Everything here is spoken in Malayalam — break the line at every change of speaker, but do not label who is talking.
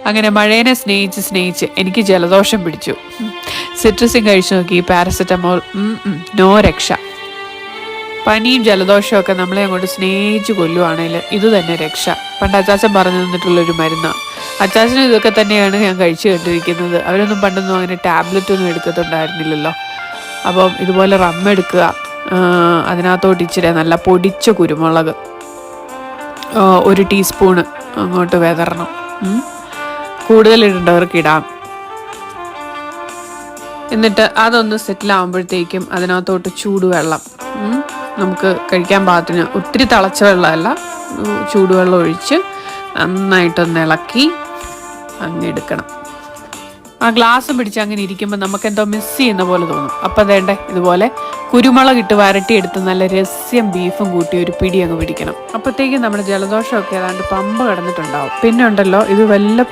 അങ്ങനെ മഴേനെ സ്നേഹിച്ച് എനിക്ക് ജലദോഷം പിടിച്ചു. സിട്രസിൻ കഴിച്ചു നോക്കി, പാരസെറ്റമോൾ, നോ രക്ഷ. പനിയും ജലദോഷവും ഒക്കെ നമ്മളെ അങ്ങോട്ട് സ്നേഹിച്ച് കൊല്ലുവാണെങ്കിൽ ഇത് തന്നെ രക്ഷ. പണ്ട് അച്ചാച്ചൻ പറഞ്ഞു തന്നിട്ടുള്ളൊരു മരുന്നാണ്. അച്ചാച്ചനും ഇതൊക്കെ തന്നെയാണ് ഞാൻ കഴിച്ചു കണ്ടിരിക്കുന്നത്. അവരൊന്നും പണ്ടൊന്നും അങ്ങനെ ടാബ്ലറ്റൊന്നും എടുക്കത്തുണ്ടായിരുന്നില്ലല്ലോ. അപ്പം ഇതുപോലെ റം എടുക്കുക, അതിനകത്തോട്ട് ഇച്ചിരി നല്ല പൊടിച്ച കുരുമുളക് 1 ടീസ്പൂണ് അങ്ങോട്ട് വിതറണം. കൂടുതലിടേണ്ടവർക്ക് ഇടാം. എന്നിട്ട് അതൊന്ന് സെറ്റിലാവുമ്പോഴത്തേക്കും അതിനകത്തോട്ട് ചൂടുവെള്ളം, നമുക്ക് കഴിക്കാൻ പാകത്തിന്, ഒത്തിരി തിളച്ച വെള്ളമല്ല, ചൂടുവെള്ളം ഒഴിച്ച് നന്നായിട്ടൊന്ന് ഇളക്കി അങ്ങ് എടുക്കണം. ആ ഗ്ലാസ് പിടിച്ച് അങ്ങനെ ഇരിക്കുമ്പോൾ നമുക്ക് എന്തോ മിസ് ചെയ്യുന്ന പോലെ തോന്നും. അപ്പം വേണ്ടേ ഇതുപോലെ കുരുമുളക് ഇട്ട് വരട്ടിയെടുത്ത് നല്ല രസ്യം ബീഫും കൂട്ടി ഒരു പിടി അങ്ങ് പിടിക്കണം. അപ്പോഴത്തേക്കും നമ്മുടെ ജലദോഷമൊക്കെ ഏതാണ്ട് പമ്പ കിടന്നിട്ടുണ്ടാവും. പിന്നെ ഉണ്ടല്ലോ, ഇത് വല്ല